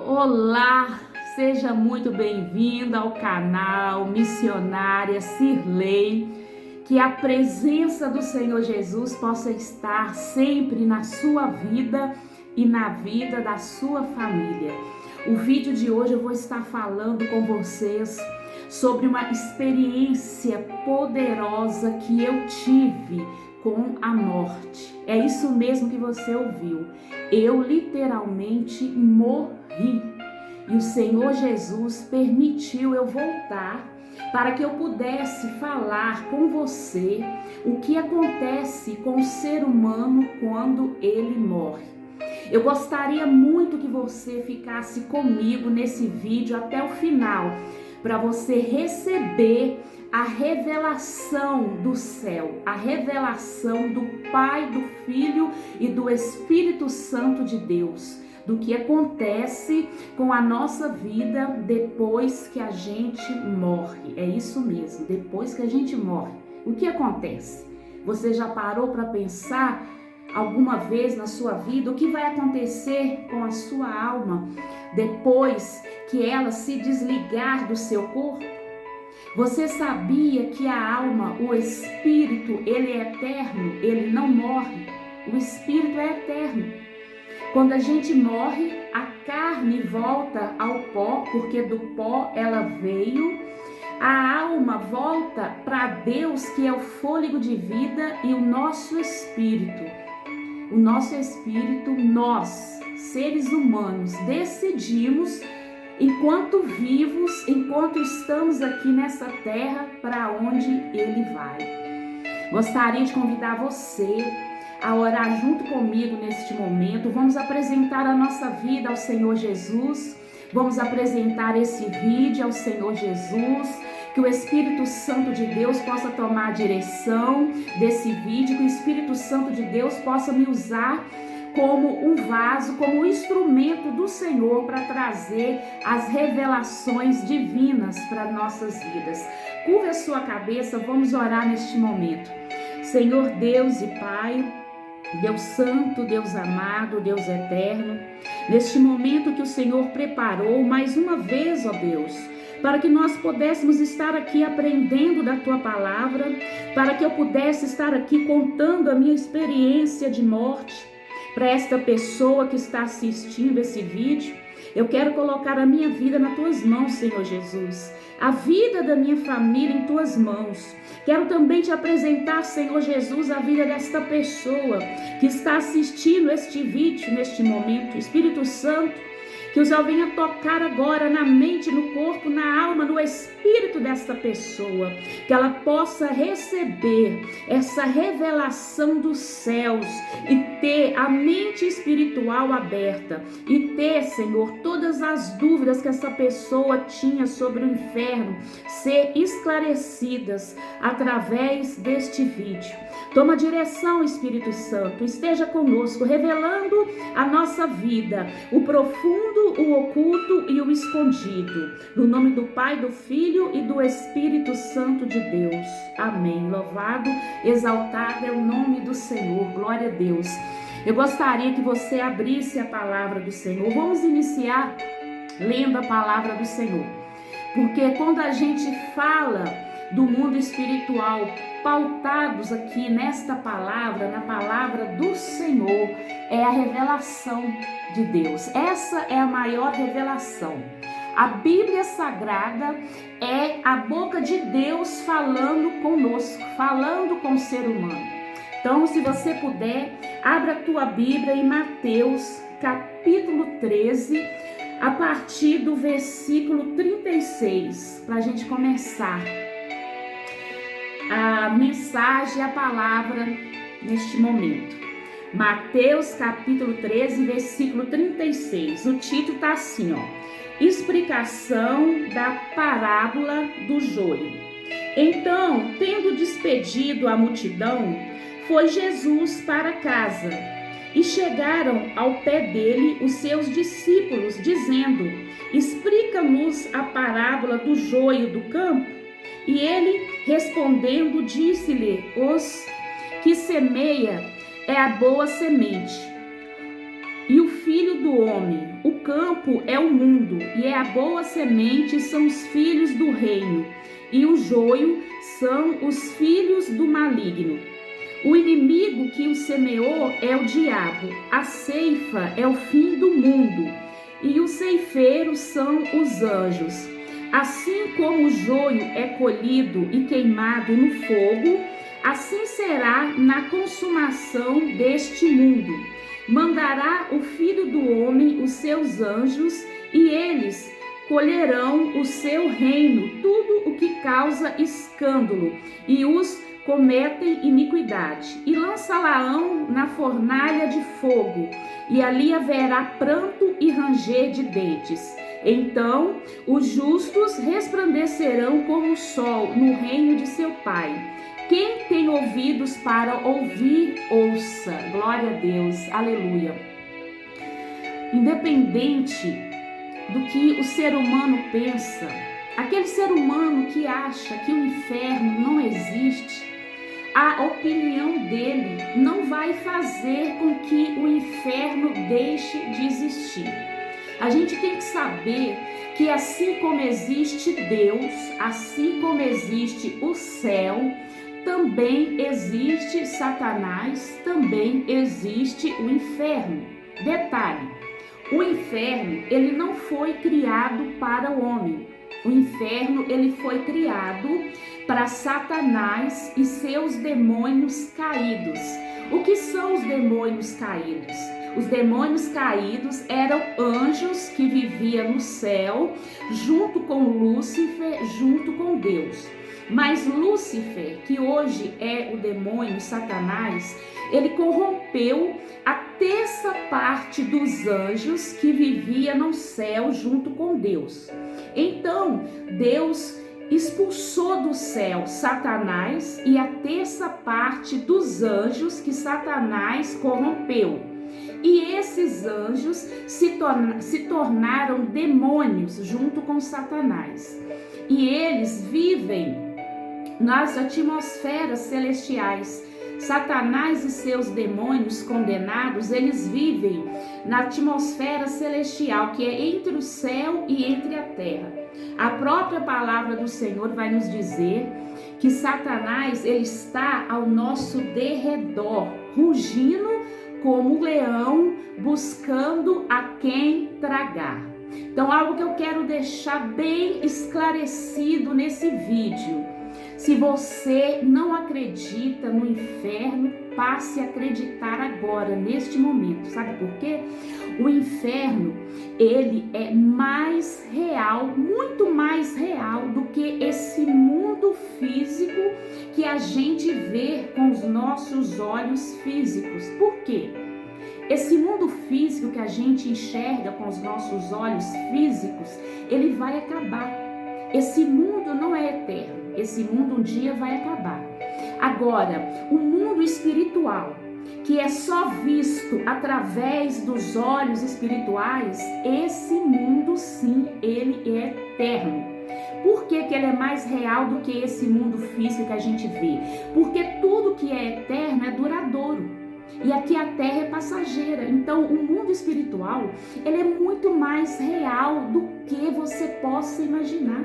Olá, seja muito bem-vinda ao canal Missionária Cirlei. Que a presença do Senhor Jesus possa estar sempre na sua vida e na vida da sua família. O vídeo de hoje eu vou estar falando com vocês sobre uma experiência poderosa que eu tive com a morte. É isso mesmo que você ouviu. Eu literalmente morri. E o Senhor Jesus permitiu eu voltar para que eu pudesse falar com você o que acontece com o ser humano quando ele morre. Eu gostaria muito que você ficasse comigo nesse vídeo até o final, para você receber a revelação do céu, a revelação do Pai, do Filho e do Espírito Santo de Deus, do que acontece com a nossa vida depois que a gente morre. É isso mesmo, depois que a gente morre. O que acontece? Você já parou para pensar alguma vez na sua vida o que vai acontecer com a sua alma depois que ela se desligar do seu corpo? Você sabia que a alma, o espírito, ele é eterno, ele não morre. O espírito é eterno. Quando a gente morre, a carne volta ao pó, porque do pó ela veio. A alma volta para Deus, que é o fôlego de vida, e o nosso espírito. O nosso espírito, nós, seres humanos, decidimos, enquanto vivos, enquanto estamos aqui nessa terra, para onde ele vai. Gostaria de convidar você a orar junto comigo neste momento. Vamos apresentar a nossa vida ao Senhor Jesus. Vamos apresentar esse vídeo ao Senhor Jesus. Que o Espírito Santo de Deus possa tomar a direção desse vídeo. Que o Espírito Santo de Deus possa me usar como um vaso, como um instrumento do Senhor para trazer as revelações divinas para nossas vidas. Curva a sua cabeça, vamos orar neste momento. Senhor Deus e Pai, Deus Santo, Deus amado, Deus eterno, neste momento que o Senhor preparou mais uma vez, ó Deus, para que nós pudéssemos estar aqui aprendendo da Tua Palavra, para que eu pudesse estar aqui contando a minha experiência de morte para esta pessoa que está assistindo esse vídeo. Eu quero colocar a minha vida nas Tuas mãos, Senhor Jesus, a vida da minha família em Tuas mãos. Quero também te apresentar, Senhor Jesus, a vida desta pessoa que está assistindo este vídeo neste momento. Espírito Santo, que o Senhor venha tocar agora na mente, no corpo, na alma, no espírito desta pessoa, que ela possa receber essa revelação dos céus e ter a mente espiritual aberta e ter, Senhor, todas as dúvidas que essa pessoa tinha sobre o inferno ser esclarecidas através deste vídeo. Toma direção, Espírito Santo, esteja conosco, revelando a nossa vida, o profundo, o oculto e o escondido. No nome do Pai, do Filho e do Espírito Santo de Deus. Amém. Louvado, exaltado é o nome do Senhor. Glória a Deus. Eu gostaria que você abrisse a palavra do Senhor. Vamos iniciar lendo a palavra do Senhor. Porque quando a gente fala do mundo espiritual, pautados aqui nesta palavra, na palavra do Senhor, é a revelação de Deus. Essa é a maior revelação. A Bíblia Sagrada é a boca de Deus falando conosco, falando com o ser humano. Então, se você puder, abra a tua Bíblia em Mateus, capítulo 13, a partir do versículo 36, para a gente começar a mensagem, a palavra neste momento. Mateus capítulo 13, versículo 36. O título está assim, ó: Explicação da parábola do joio. Então, tendo despedido a multidão, foi Jesus para casa. E chegaram ao pé dele os seus discípulos, dizendo: Explica-nos a parábola do joio do campo. E ele, respondendo, disse-lhe: Os que semeia é a boa semente. E o filho do homem, o campo é o mundo, e a boa semente são os filhos do reino, e o joio são os filhos do maligno. O inimigo que o semeou é o diabo, a ceifa é o fim do mundo, e os ceifeiros são os anjos. Assim como o joio é colhido e queimado no fogo, assim será na consumação deste mundo. Mandará o Filho do Homem os seus anjos, e eles colherão o seu reino, tudo o que causa escândalo, e os cometem iniquidade, e lançá-la-ão na fornalha de fogo, e ali haverá pranto e ranger de dentes. Então os justos resplandecerão como o sol no reino de seu Pai. Quem tem ouvidos para ouvir, ouça. Glória a Deus, aleluia. Independente do que o ser humano pensa, aquele ser humano que acha que o inferno não existe, a opinião dele não vai fazer com que o inferno deixe de existir. A gente tem que saber que assim como existe Deus, assim como existe o céu, também existe Satanás, também existe o inferno. Detalhe, o inferno, ele não foi criado para o homem. O inferno, ele foi criado para Satanás e seus demônios caídos. O que são os demônios caídos? Os demônios caídos eram anjos que viviam no céu, junto com Lúcifer, junto com Deus. Mas Lúcifer, que hoje é o demônio Satanás, ele corrompeu a terça parte dos anjos que vivia no céu junto com Deus. Então, Deus expulsou do céu Satanás e a terça parte dos anjos que Satanás corrompeu. E esses anjos se tornaram demônios junto com Satanás. E eles vivem nas atmosferas celestiais. Satanás e seus demônios condenados, eles vivem na atmosfera celestial, que é entre o céu e entre a terra. A própria palavra do Senhor vai nos dizer que Satanás, ele está ao nosso derredor, rugindo como um leão, buscando a quem tragar. Então, algo que eu quero deixar bem esclarecido nesse vídeo: se você não acredita no inferno, passe a acreditar agora, neste momento. Sabe por quê? O inferno, ele é mais real, muito mais real do que esse mundo físico que a gente vê com os nossos olhos físicos. Por quê? Esse mundo físico que a gente enxerga com os nossos olhos físicos, ele vai acabar. Esse mundo não é eterno. Esse mundo um dia vai acabar. Agora, o mundo espiritual, que é só visto através dos olhos espirituais, esse mundo sim, ele é eterno. Por que que ele é mais real do que esse mundo físico que a gente vê? Porque tudo que é eterno é duradouro. E aqui a terra é passageira. Então o mundo espiritual, ele é muito mais real do que você possa imaginar.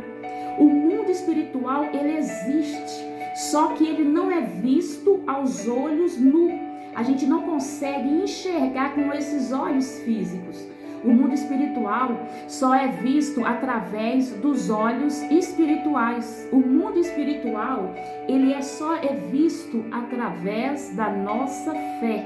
O mundo espiritual, ele existe, só que ele não é visto aos olhos nus. A gente não consegue enxergar com esses olhos físicos. O mundo espiritual só é visto através dos olhos espirituais. O mundo espiritual, ele só é visto através da nossa fé.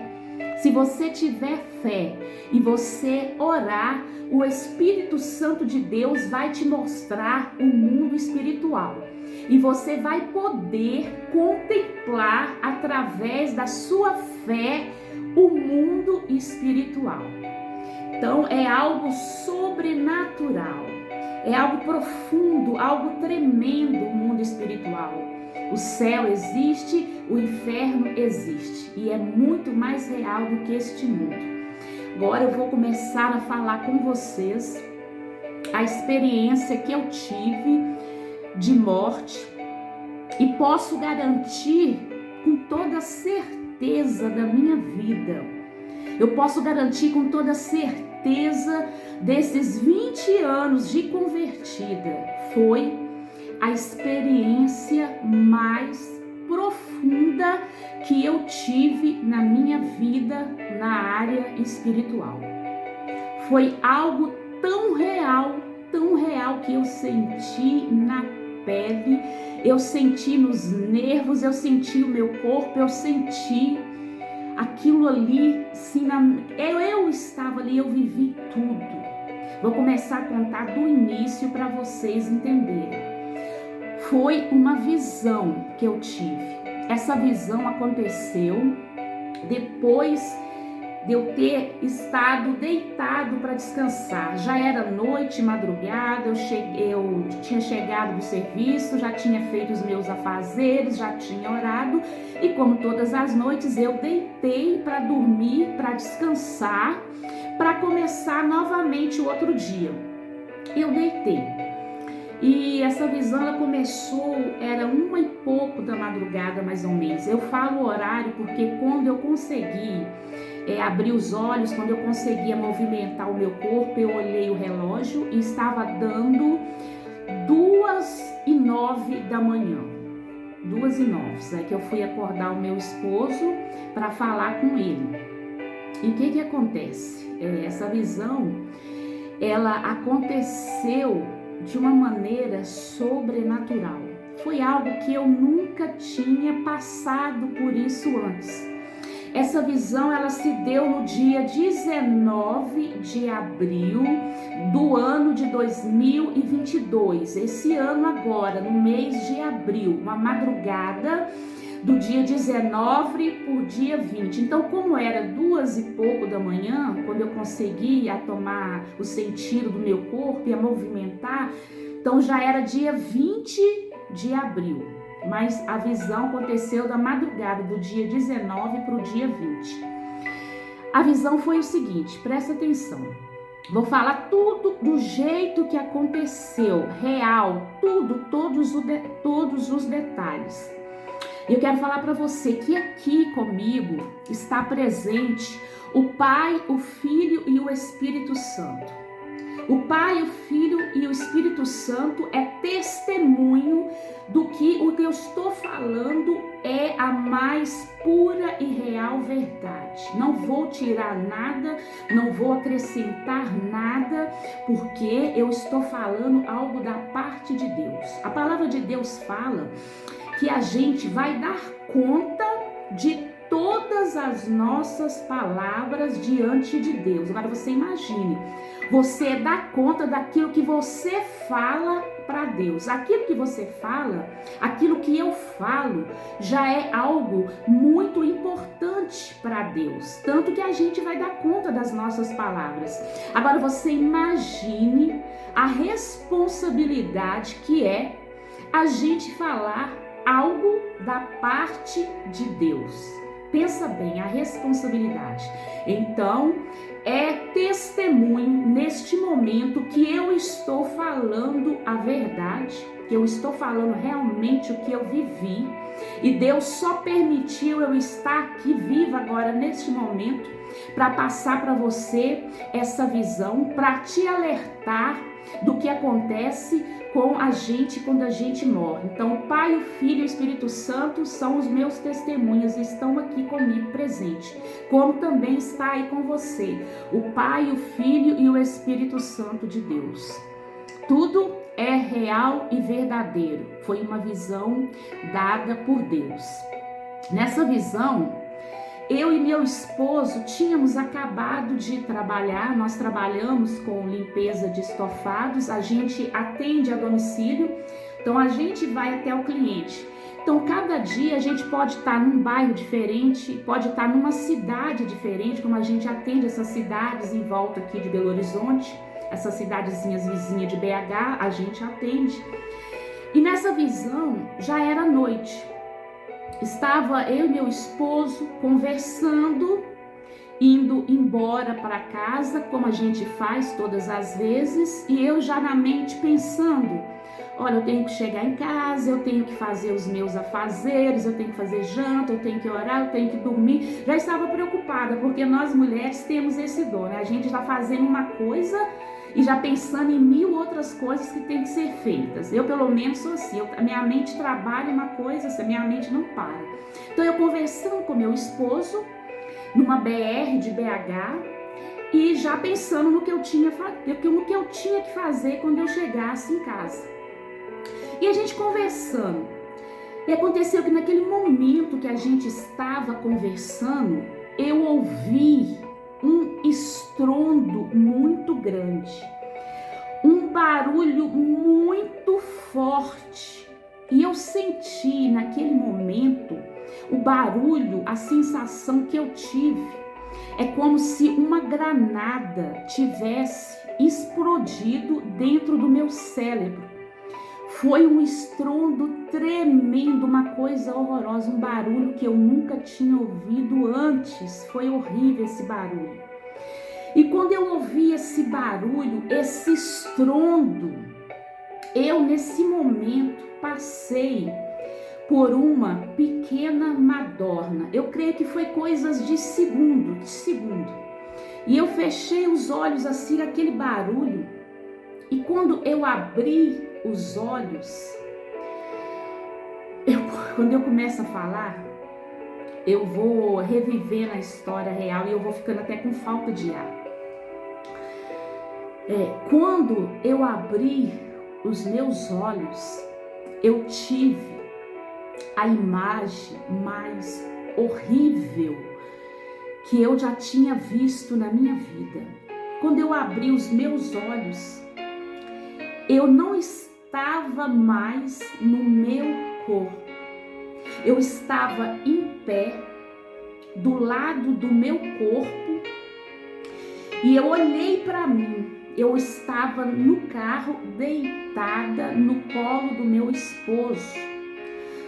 Se você tiver fé e você orar, o Espírito Santo de Deus vai te mostrar o mundo espiritual. E você vai poder contemplar através da sua fé o mundo espiritual. Então é algo sobrenatural, é algo profundo, algo tremendo o mundo espiritual. O céu existe, o inferno existe e é muito mais real do que este mundo. Agora eu vou começar a falar com vocês a experiência que eu tive de morte e posso garantir com toda a certeza da minha vida. Eu posso garantir com toda certeza certeza desses 20 anos de convertida foi a experiência mais profunda que eu tive na minha vida na área espiritual. Foi algo tão real que eu senti na pele, eu senti nos nervos, eu senti o meu corpo, eu senti aquilo ali, assim, eu estava ali, eu vivi tudo. Vou começar a contar do início para vocês entenderem. Foi uma visão que eu tive. Essa visão aconteceu depois de eu ter estado deitado para descansar. Já era noite, madrugada, eu tinha chegado do serviço, já tinha feito os meus afazeres, já tinha orado, e como todas as noites eu deitei para dormir, para descansar, para começar novamente o outro dia. Eu deitei. E essa visão ela começou, era 1 e pouco da madrugada mais ou menos. Eu falo o horário porque quando eu consegui abrir os olhos, quando eu conseguia movimentar o meu corpo, eu olhei o relógio e estava dando 2h09 da manhã. 2h09, é que eu fui acordar o meu esposo para falar com ele. E o que acontece? Essa visão, ela aconteceu de uma maneira sobrenatural. Foi algo que eu nunca tinha passado por isso antes. Essa visão, ela se deu no dia 19 de abril do ano de 2022. Esse ano agora, no mês de abril, uma madrugada do dia 19 por dia 20. Então, como era 2 e pouco da manhã, quando eu consegui tomar o sentido do meu corpo e a movimentar, então já era dia 20 de abril. Mas a visão aconteceu da madrugada do dia 19 para o dia 20. A visão foi o seguinte, presta atenção. Vou falar tudo do jeito que aconteceu, real, todos os detalhes. Eu quero falar para você que aqui comigo está presente o Pai, o Filho e o Espírito Santo. O Pai, o Filho e o Espírito Santo é testemunho do que o que eu estou falando é a mais pura e real verdade. Não vou tirar nada, não vou acrescentar nada, porque eu estou falando algo da parte de Deus. A palavra de Deus fala que a gente vai dar conta de todas as nossas palavras diante de Deus. Agora você imagine, você dá conta daquilo que você fala para Deus. Aquilo que você fala, aquilo que eu falo, já é algo muito importante para Deus. Tanto que a gente vai dar conta das nossas palavras. Agora você imagine a responsabilidade que é a gente falar algo da parte de Deus. Pensa bem, a responsabilidade. Então, é testemunho neste momento que eu estou falando a verdade, que eu estou falando realmente o que eu vivi, e Deus só permitiu eu estar aqui viva agora neste momento para passar para você essa visão, para te alertar do que acontece com a gente quando a gente morre. Então, o Pai, o Filho e o Espírito Santo são os meus testemunhas e estão aqui comigo presente, como também está aí com você, o Pai, o Filho e o Espírito Santo de Deus. Tudo é real e verdadeiro. Foi uma visão dada por Deus. Nessa visão, eu e meu esposo tínhamos acabado de trabalhar, nós trabalhamos com limpeza de estofados, a gente atende a domicílio, então a gente vai até o cliente. Então cada dia a gente pode estar num bairro diferente, pode estar numa cidade diferente, como a gente atende essas cidades em volta aqui de Belo Horizonte, essas cidadezinhas vizinhas de BH, a gente atende. E nessa visão já era noite. Estava eu e meu esposo conversando, indo embora para casa, como a gente faz todas as vezes, e eu já na mente pensando, Olha, eu tenho que chegar em casa, eu tenho que fazer os meus afazeres, eu tenho que fazer janta, eu tenho que orar, eu tenho que dormir. Já estava preocupada, porque nós mulheres temos esse dom, né? A gente está fazendo uma coisa e já pensando em 1000 outras coisas que tem que ser feitas. Eu, pelo menos, sou assim. A minha mente trabalha uma coisa, a minha mente não para. Então, eu conversando com meu esposo, numa BR de BH, e já pensando no que eu tinha que fazer quando eu chegasse em casa. E a gente conversando. E aconteceu que naquele momento que a gente estava conversando, eu ouvi um estrondo muito grande, um barulho muito forte. E eu senti naquele momento o barulho, a sensação que eu tive é como se uma granada tivesse explodido dentro do meu cérebro. Foi um estrondo tremendo, uma coisa horrorosa, um barulho que eu nunca tinha ouvido antes. Foi horrível esse barulho. E quando eu ouvi esse barulho, esse estrondo, eu nesse momento passei por uma pequena madorna. Eu creio que foi coisas de segundo. E eu fechei os olhos assim, aquele barulho. E quando eu abri os olhos, quando eu começo a falar, eu vou revivendo a história real e eu vou ficando até com falta de ar. Quando eu abri os meus olhos, eu tive a imagem mais horrível que eu já tinha visto na minha vida. Quando eu abri os meus olhos, eu não estava mais no meu corpo. Eu estava em pé, do lado do meu corpo, e eu olhei para mim. Eu estava no carro, deitada no colo do meu esposo.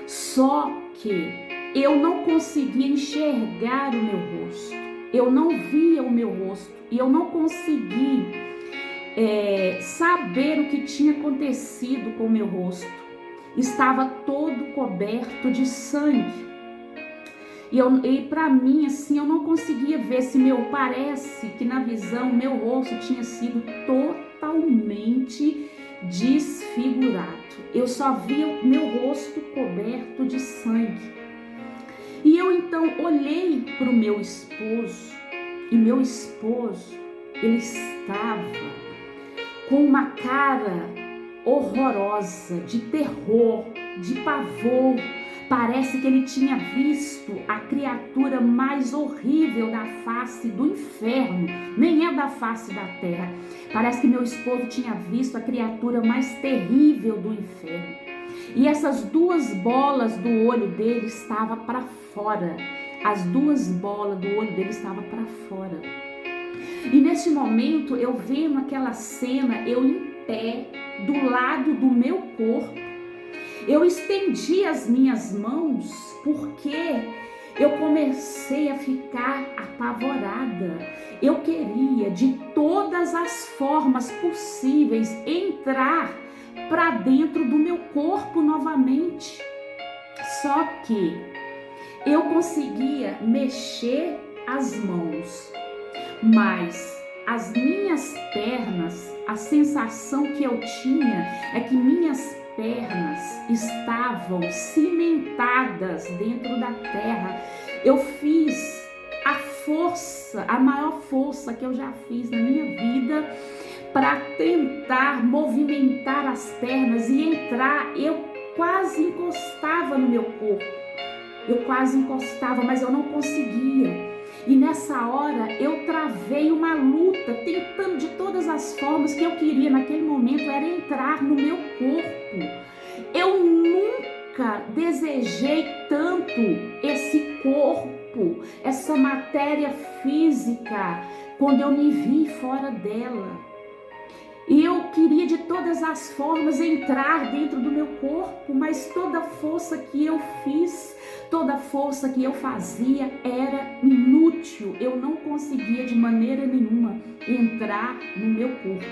Só que eu não conseguia enxergar o meu rosto. Eu não via o meu rosto. E eu não consegui saber o que tinha acontecido com o meu rosto. Estava todo coberto de sangue. E para mim, assim, eu não conseguia ver se parece que na visão, meu rosto tinha sido totalmente desfigurado. Eu só via o meu rosto coberto de sangue. E eu então olhei para o meu esposo, e meu esposo, ele estava com uma cara horrorosa, de terror, de pavor. Parece que ele tinha visto a criatura mais horrível da face do inferno, nem é da face da terra. Parece que meu esposo tinha visto a criatura mais terrível do inferno. E essas 2 bolas do olho dele estavam para fora. As 2 bolas do olho dele estavam para fora. E nesse momento, eu vendo aquela cena, eu em pé, do lado do meu corpo, eu estendi as minhas mãos porque eu comecei a ficar apavorada. Eu queria de todas as formas possíveis entrar para dentro do meu corpo novamente. Só que eu conseguia mexer as mãos, mas as minhas pernas, a sensação que eu tinha é que minhas pernas estavam cimentadas dentro da terra. Eu fiz a maior força que eu já fiz na minha vida para tentar movimentar as pernas e entrar. Eu quase encostava no meu corpo. Mas eu não conseguia. E nessa hora eu travei uma luta, tentando de todas as formas que eu queria naquele momento era entrar no meu corpo. Eu nunca desejei tanto esse corpo, essa matéria física, quando eu me vi fora dela. E eu queria de todas as formas entrar dentro do meu corpo, mas toda força que eu fiz, toda força que eu fazia era inútil. Eu não conseguia de maneira nenhuma entrar no meu corpo.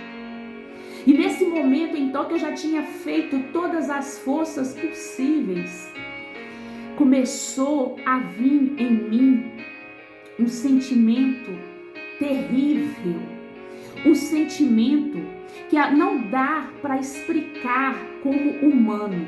E nesse momento, então, que eu já tinha feito todas as forças possíveis, começou a vir em mim um sentimento terrível, um sentimento que não dá para explicar como humano.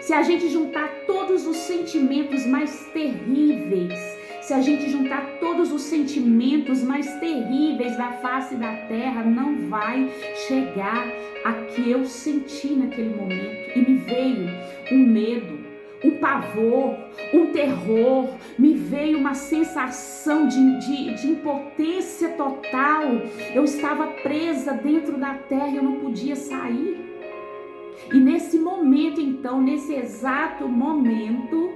Se a gente juntar todos os sentimentos mais terríveis, se a gente juntar todos os sentimentos mais terríveis da face da terra, não vai chegar a que eu senti naquele momento. E me veio um medo, um pavor, um terror, me veio uma sensação de impotência total. Eu estava presa dentro da terra e eu não podia sair. E nesse momento, então, nesse exato momento,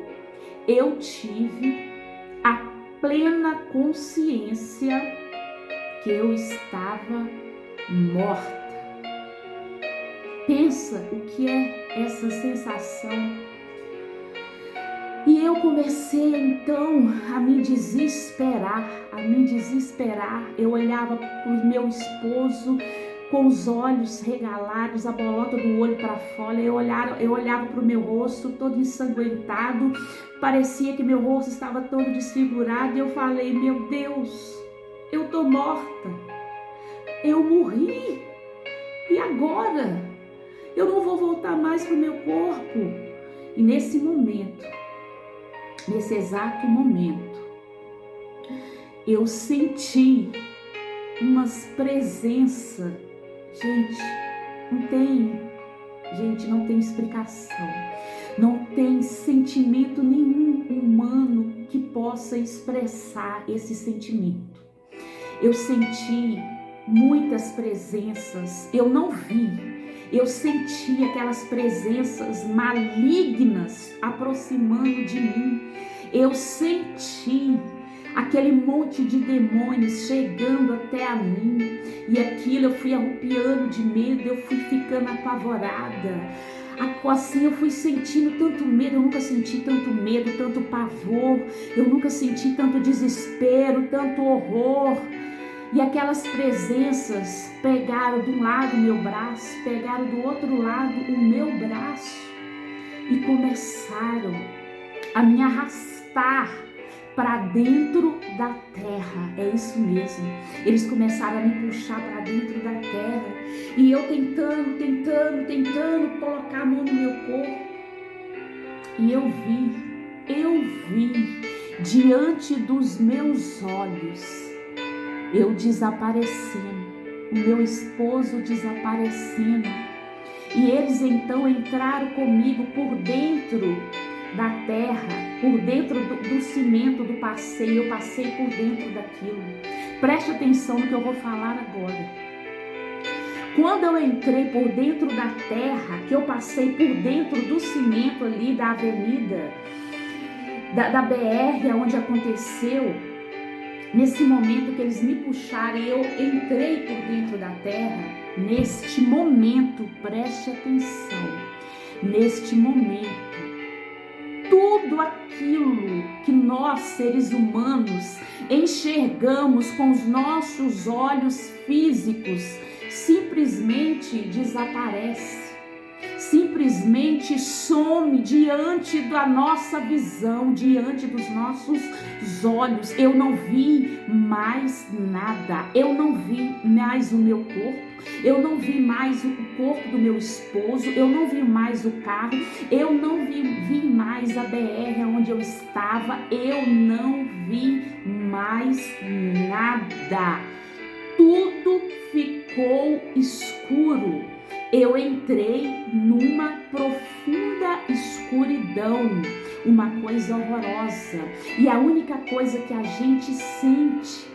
eu tive a plena consciência que eu estava morta. Pensa o que é essa sensação. E eu comecei então a me desesperar. Eu olhava para o meu esposo com os olhos regalados, a bolota do olho para fora. Eu olhava para o meu rosto todo ensanguentado, parecia que meu rosto estava todo desfigurado. E eu falei: meu Deus, eu estou morta, eu morri, e agora? Eu não vou voltar mais para o meu corpo. E nesse momento, nesse exato momento, eu senti umas presenças. Não tem explicação. Não tem sentimento nenhum humano que possa expressar esse sentimento. Eu senti muitas presenças, eu não vi. Eu senti aquelas presenças malignas aproximando de mim. Eu senti aquele monte de demônios chegando até a mim. E aquilo eu fui arrupiando de medo, eu fui ficando apavorada. Assim eu fui sentindo tanto medo, eu nunca senti tanto medo, tanto pavor. Eu nunca senti tanto desespero, tanto horror. E aquelas presenças pegaram de um lado o meu braço, pegaram do outro lado o meu braço e começaram a me arrastar para dentro da terra. É isso mesmo. Eles começaram a me puxar para dentro da terra. E eu tentando colocar a mão no meu corpo. E eu vi diante dos meus olhos eu desaparecendo, o meu esposo desaparecendo. E eles então entraram comigo por dentro da terra, por dentro do cimento do passeio. Eu passei por dentro daquilo. Preste atenção no que eu vou falar agora. Quando eu entrei por dentro da terra, que eu passei por dentro do cimento ali da avenida, da BR, onde aconteceu, nesse momento que eles me puxaram e eu entrei por dentro da terra, neste momento, preste atenção, neste momento, tudo aquilo que nós, seres humanos, enxergamos com os nossos olhos físicos, simplesmente desaparece, simplesmente some diante da nossa visão, diante dos nossos olhos. Eu não vi mais nada, eu não vi mais o meu corpo, eu não vi mais o corpo do meu esposo, eu não vi mais o carro, eu não vi mais a BR onde eu estava, eu não vi mais nada. Tudo ficou escuro. Eu entrei numa profunda escuridão, uma coisa horrorosa. E a única coisa que a gente sente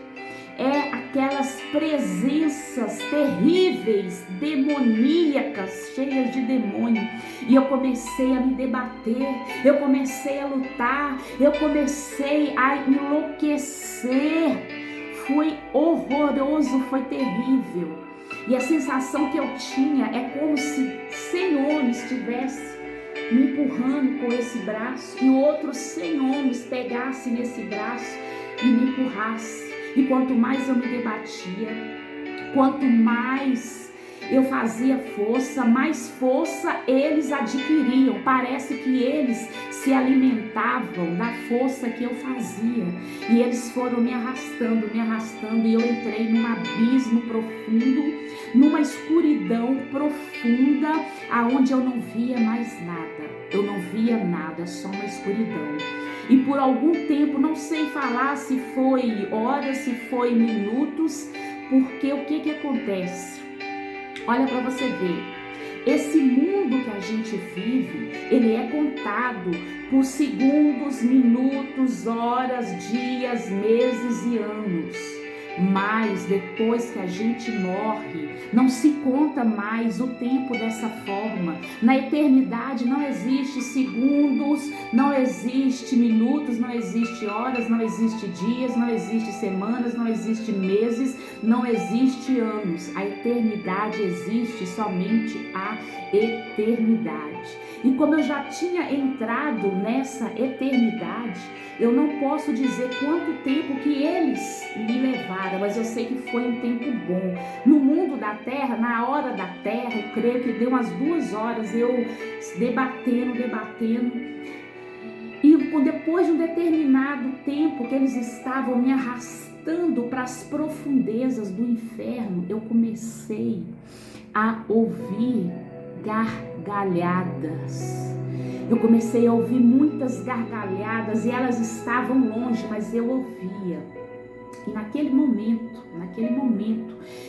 é aquelas presenças terríveis, demoníacas, cheias de demônio. E eu comecei a me debater, eu comecei a lutar, eu comecei a enlouquecer. Foi horroroso, foi terrível. E a sensação que eu tinha é como se 100 homens estivessem me empurrando com esse braço e outros 100 homens pegassem nesse braço e me empurrassem. E quanto mais eu me debatia, quanto mais eu fazia força, mais força eles adquiriam. Parece que eles se alimentavam da força que eu fazia. E eles foram me arrastando, e eu entrei num abismo profundo, numa escuridão profunda, aonde eu não via mais nada. Eu não via nada, só uma escuridão. E por algum tempo, não sei falar se foi horas, se foi minutos, porque o que acontece? Olha para você ver, esse mundo que a gente vive, ele é contado por segundos, minutos, horas, dias, meses e anos. Mas depois que a gente morre, não se conta mais o tempo dessa forma. Na eternidade não existe segundos, não existe minutos, não existe horas, não existe dias, não existe semanas, não existe meses, não existe anos. A eternidade existe somente a eternidade. E como eu já tinha entrado nessa eternidade, eu não posso dizer quanto tempo que eles me levaram, mas eu sei que foi um tempo bom. No mundo da terra, na hora da terra, eu creio que deu umas 2 horas eu debatendo. E depois de um determinado tempo que eles estavam me arrastando para as profundezas do inferno, eu comecei a ouvir gargalhadas. Eu comecei a ouvir muitas gargalhadas e elas estavam longe, mas eu ouvia. E naquele momento,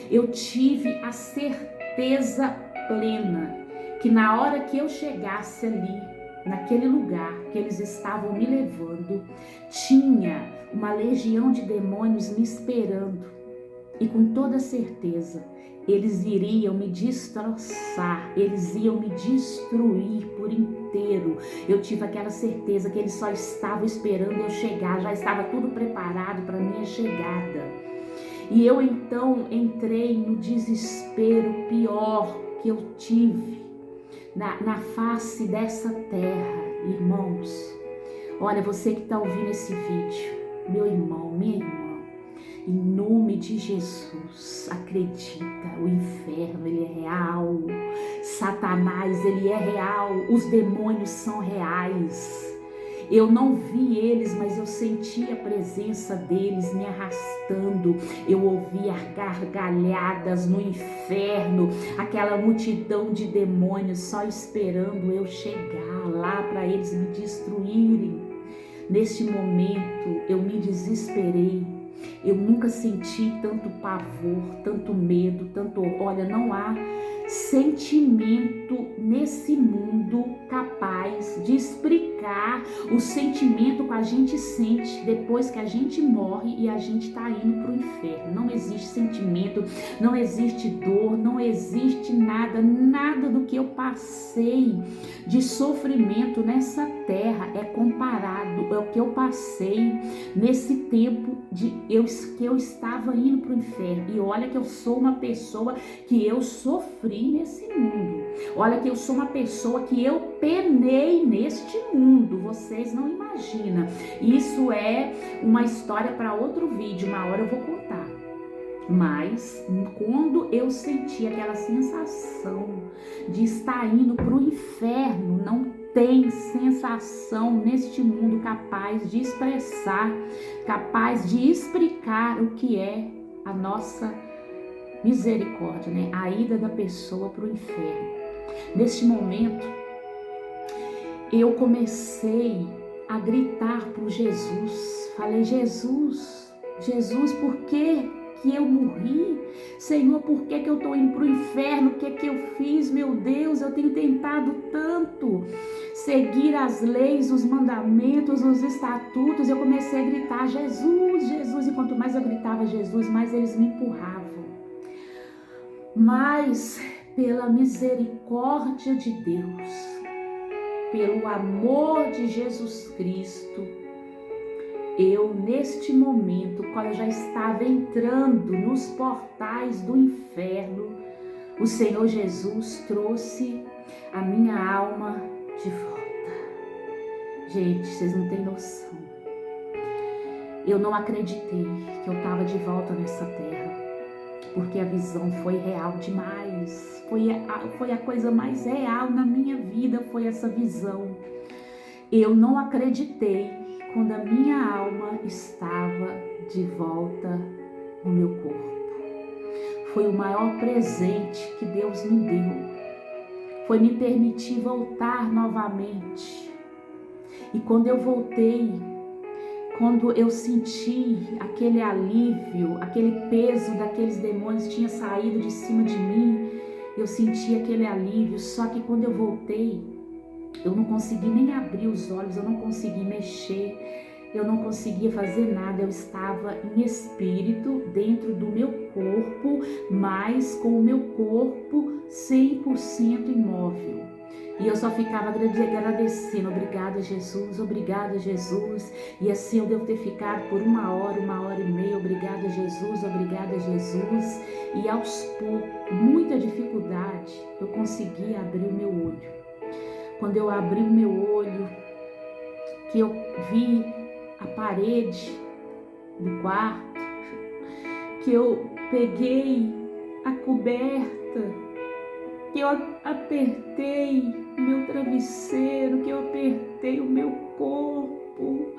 eu tive a certeza plena que na hora que eu chegasse ali, naquele lugar que eles estavam me levando, tinha uma legião de demônios me esperando. E com toda certeza, eles iriam me destroçar, eles iam me destruir por inteiro. Eu tive aquela certeza que eles só estavam esperando eu chegar, já estava tudo preparado para minha chegada. E eu então entrei no desespero pior que eu tive na face dessa terra. Irmãos, olha, você que está ouvindo esse vídeo, meu irmão, minha irmã, em nome de Jesus, acredita, o inferno ele é real, Satanás ele é real, os demônios são reais. Eu não vi eles, mas eu senti a presença deles me arrastando. Eu ouvia gargalhadas no inferno, aquela multidão de demônios só esperando eu chegar lá para eles me destruírem. Neste momento eu me desesperei. Eu nunca senti tanto pavor, tanto medo, olha, não há sentimento nesse mundo capaz de explicar o sentimento que a gente sente depois que a gente morre e a gente está indo para o inferno. Não existe sentimento, não existe dor, não existe nada do que eu passei de sofrimento nessa terra é comparado ao que eu passei nesse tempo que eu estava indo para o inferno. E olha que eu sou uma pessoa que eu sofri nesse mundo. Olha que eu sou uma pessoa que eu penei neste mundo. Vocês não imaginam. Isso é uma história para outro vídeo. Uma hora eu vou contar. Mas quando eu senti aquela sensação de estar indo para o inferno, não tem sensação neste mundo capaz de expressar, capaz de explicar o que é a nossa misericórdia, né? A ida da pessoa para o inferno. Neste momento, eu comecei a gritar para Jesus. Falei, Jesus, por que eu morri? Senhor, por que eu estou indo para o inferno? O que eu fiz? Meu Deus, eu tenho tentado tanto seguir as leis, os mandamentos, os estatutos. Eu comecei a gritar, Jesus, Jesus. E quanto mais eu gritava Jesus, mais eles me empurravam. Mas pela misericórdia de Deus, pelo amor de Jesus Cristo, eu neste momento, quando eu já estava entrando nos portais do inferno, o Senhor Jesus trouxe a minha alma de volta. Gente, vocês não têm noção. Eu não acreditei que eu estava de volta nessa terra, porque a visão foi real demais. Foi a coisa mais real na minha vida, foi essa visão. Eu não acreditei quando a minha alma estava de volta no meu corpo. Foi o maior presente que Deus me deu. Foi me permitir voltar novamente. E quando eu voltei, quando eu senti aquele alívio, aquele peso daqueles demônios tinha saído de cima de mim, eu senti aquele alívio. Só que quando eu voltei, eu não consegui nem abrir os olhos, eu não consegui mexer, eu não conseguia fazer nada. Eu estava em espírito dentro do meu corpo, mas com o meu corpo 100% imóvel. E eu só ficava agradecendo, obrigada Jesus, obrigada Jesus. E assim eu devo ter ficado por 1 hora, 1 hora e meia, obrigada Jesus, obrigada Jesus. E aos poucos, muita dificuldade, eu consegui abrir o meu olho. Quando eu abri o meu olho, que eu vi a parede do quarto, que eu peguei a coberta, que eu apertei o meu travesseiro, que eu apertei o meu corpo,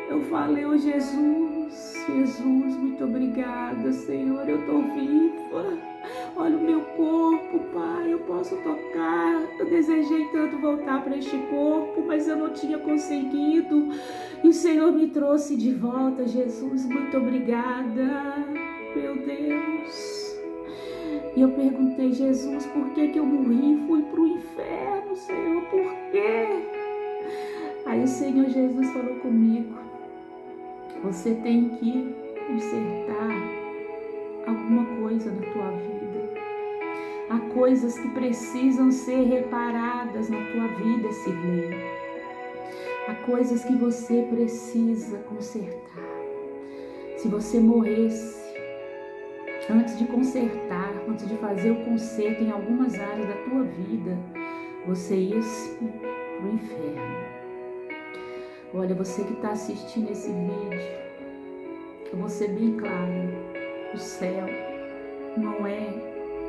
eu falei, oh Jesus, muito obrigada, Senhor, eu estou viva. Olha o meu corpo, Pai, eu posso tocar. Eu desejei tanto voltar para este corpo, mas eu não tinha conseguido. E o Senhor me trouxe de volta, Jesus, muito obrigada, meu Deus. E eu perguntei, Jesus, por que eu morri? Fui para o inferno, Senhor, por quê? Aí o Senhor Jesus falou comigo, você tem que consertar alguma coisa na tua vida. Há coisas que precisam ser reparadas na tua vida, Sirlei. Há coisas que você precisa consertar. Se você morresse antes de consertar, antes de fazer o conserto em algumas áreas da tua vida, você ia para o inferno. Olha, você que está assistindo esse vídeo, eu vou ser bem clara, o céu não é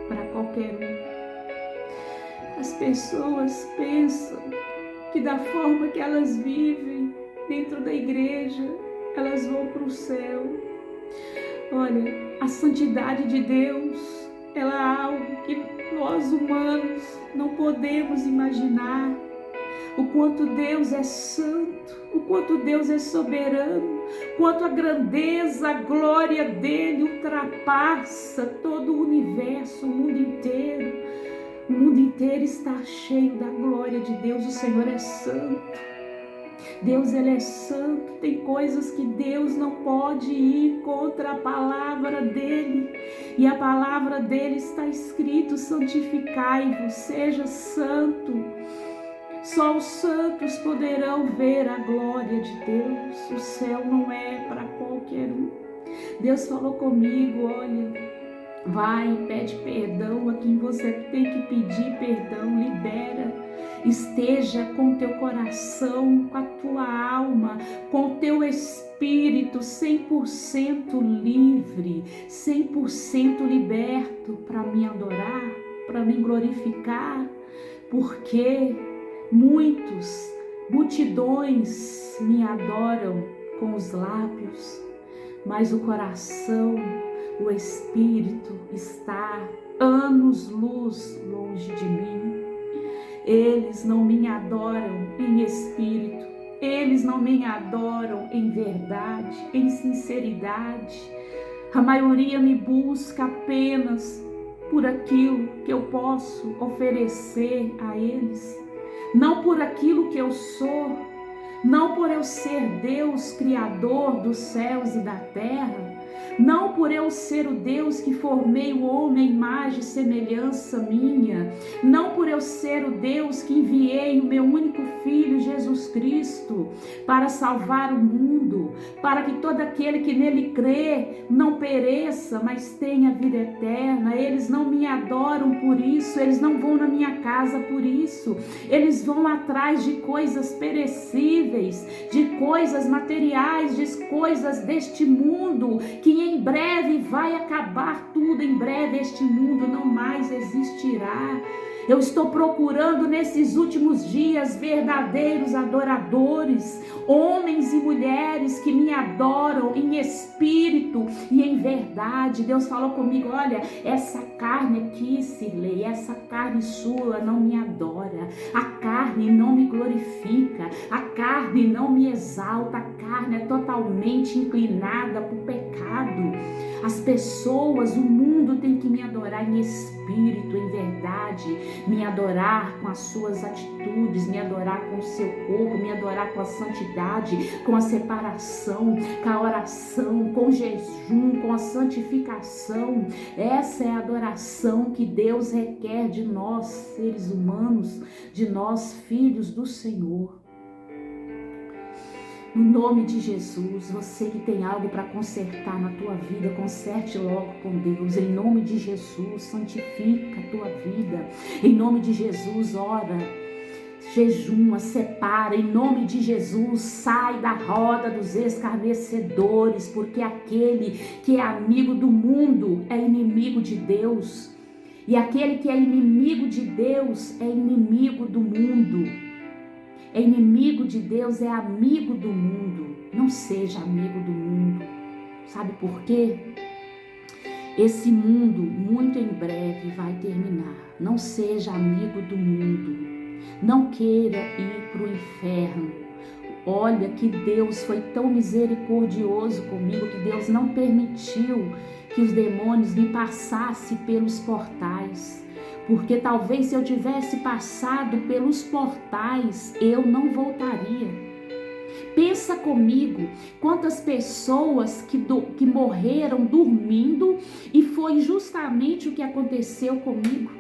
para qualquer um. As pessoas pensam que da forma que elas vivem dentro da igreja, elas vão para o céu. Olha, a santidade de Deus, ela é algo que nós humanos não podemos imaginar. O quanto Deus é santo, o quanto Deus é soberano, quanto a grandeza, a glória dele ultrapassa todo o universo, o mundo inteiro. O mundo inteiro está cheio da glória de Deus. O Senhor é santo. Deus, ele é santo. Tem coisas que Deus não pode ir contra a palavra dele. E a palavra dele está escrito: santificai-vos, seja santo. Só os santos poderão ver a glória de Deus. O céu não é para qualquer um. Deus falou comigo, olha, vai, pede perdão a quem você tem que pedir perdão, libera. Esteja com teu coração, com a tua alma, com o teu espírito 100% livre, 100% liberto para me adorar, para me glorificar, porque multidões me adoram com os lábios, mas o coração, o espírito está anos-luz longe de mim. Eles não me adoram em espírito, eles não me adoram em verdade, em sinceridade. A maioria me busca apenas por aquilo que eu posso oferecer a eles, não por aquilo que eu sou, não por eu ser Deus, Criador dos céus e da terra, não por eu ser o Deus que formei o homem à imagem e semelhança minha, não por eu ser o Deus que enviei o meu único Filho, Jesus Cristo, para salvar o mundo, para que todo aquele que nele crê não pereça, mas tenha vida eterna. Eles não me adoram por isso, eles não vão na minha casa por isso, eles vão atrás de coisas perecíveis, de coisas materiais, de coisas deste mundo, que em breve vai acabar tudo, em breve este mundo não mais existirá. Eu estou procurando nesses últimos dias verdadeiros adoradores, homens e mulheres que me adoram em espírito e em verdade. Deus falou comigo, olha, essa carne aqui, Cirlei, essa carne sua não me adora, a carne não me glorifica, a carne não me exalta, a carne é totalmente inclinada para o pecado. As pessoas, o mundo tem que me adorar em espírito, em verdade, me adorar com as suas atitudes, me adorar com o seu corpo, me adorar com a santidade, com a separação, com a oração, com o jejum, com a santificação. Essa é a adoração que Deus requer de nós, seres humanos, de nós, filhos do Senhor. No nome de Jesus, você que tem algo para consertar na tua vida, conserte logo com Deus. Em nome de Jesus, santifica a tua vida. Em nome de Jesus, ora, jejuma, separa. Em nome de Jesus, sai da roda dos escarnecedores, porque aquele que é amigo do mundo é inimigo de Deus. E aquele que é inimigo de Deus é inimigo do mundo. É inimigo de Deus, é amigo do mundo. Não seja amigo do mundo. Sabe por quê? Esse mundo, muito em breve, vai terminar. Não seja amigo do mundo. Não queira ir para o inferno. Olha que Deus foi tão misericordioso comigo, que Deus não permitiu que os demônios me passassem pelos portais. Porque talvez se eu tivesse passado pelos portais, eu não voltaria. Pensa comigo, quantas pessoas que morreram dormindo, e foi justamente o que aconteceu comigo.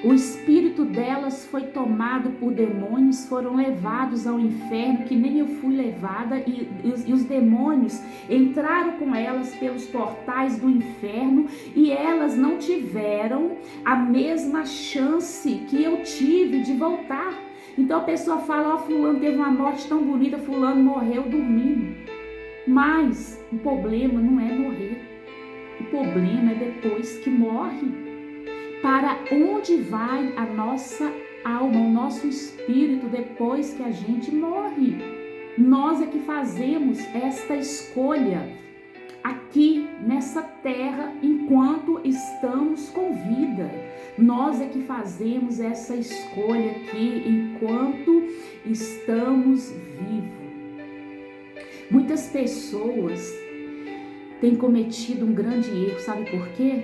O espírito delas foi tomado por demônios, foram levados ao inferno, que nem eu fui levada, e os demônios entraram com elas pelos portais do inferno, e elas não tiveram a mesma chance que eu tive de voltar. Então a pessoa fala, ó, fulano teve uma morte tão bonita, fulano morreu dormindo. Mas o problema não é morrer, o problema é depois que morre. Para onde vai a nossa alma, o nosso espírito depois que a gente morre? Nós é que fazemos esta escolha aqui nessa terra enquanto estamos com vida. Nós é que fazemos essa escolha aqui enquanto estamos vivos. Muitas pessoas têm cometido um grande erro, sabe por quê?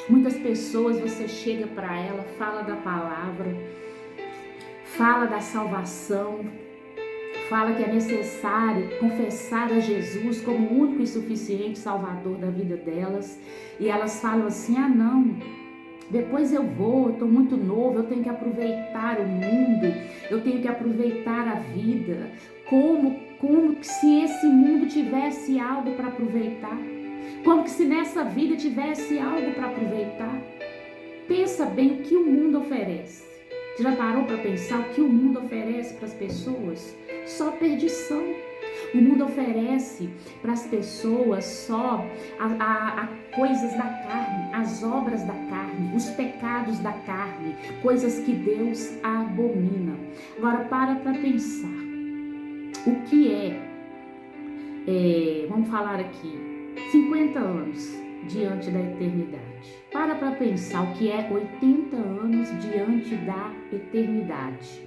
Muitas pessoas, você chega para ela, fala da palavra, fala da salvação, fala que é necessário confessar a Jesus como o único e suficiente Salvador da vida delas, e elas falam assim, ah não, depois eu vou, eu estou muito novo, eu tenho que aproveitar o mundo, eu tenho que aproveitar a vida, como se esse mundo tivesse algo para aproveitar. Como que se nessa vida tivesse algo para aproveitar. Pensa bem o que o mundo oferece. Você já parou para pensar o que o mundo oferece para as pessoas? Só perdição. O mundo oferece para as pessoas só a coisas da carne, as obras da carne, os pecados da carne, coisas que Deus abomina. Agora para pensar. O que vamos falar aqui, 50 anos diante da eternidade. Para pensar o que é 80 anos diante da eternidade.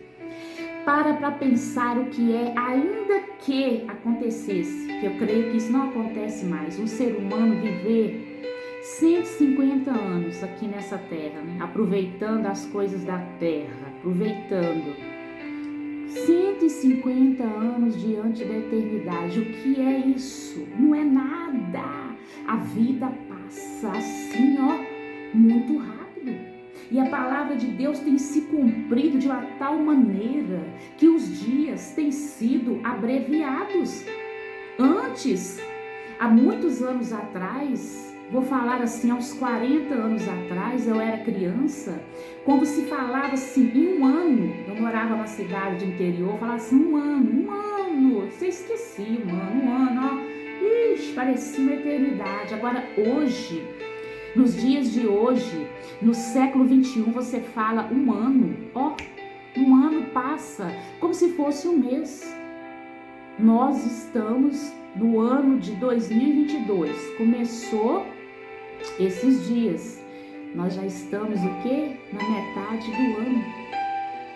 Para pensar o que é, ainda que acontecesse, que eu creio que isso não acontece mais, um ser humano viver 150 anos aqui nessa terra, né? Aproveitando as coisas da terra, aproveitando 150 anos diante da eternidade. O que é isso? Não é nada. A vida passa assim, ó, muito rápido. E a palavra de Deus tem se cumprido de uma tal maneira que os dias têm sido abreviados. Antes, há muitos anos atrás, vou falar assim, há uns 40 anos atrás, eu era criança, quando se falava assim, em um ano, eu morava numa cidade de interior, falava assim, um ano, você esquecia, um ano, ó. parecia uma eternidade. Agora, hoje, nos dias de hoje, no século 21, você fala um ano. Um ano passa como se fosse um mês. Nós estamos no ano de 2022. Começou esses dias. Nós já estamos o quê? Na metade do ano.